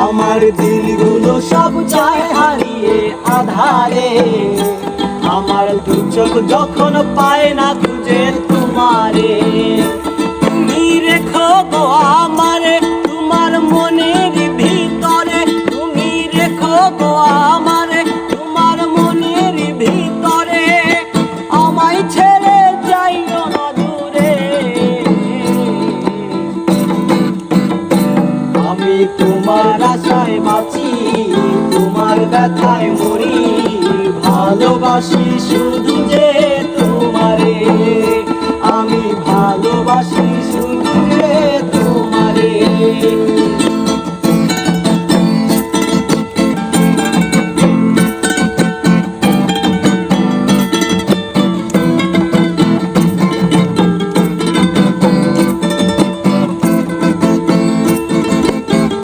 আমার দিলগুলো সব যায় হারিয়ে আধারে। আমার দু চোখ যখন পায় না খুঁজে তোমারে। তুমি রেখো গো আমারে তোমার মনের ভিতরে, তুমি রেখো গো আমারে তোমার মনের ভিতরে। আমায় ছেড়ে যাইও না দূরে। আমি তোমার আশায় বাঁচি, তোমার ব্যথায় মরি, ভালোবাসি শুধু যে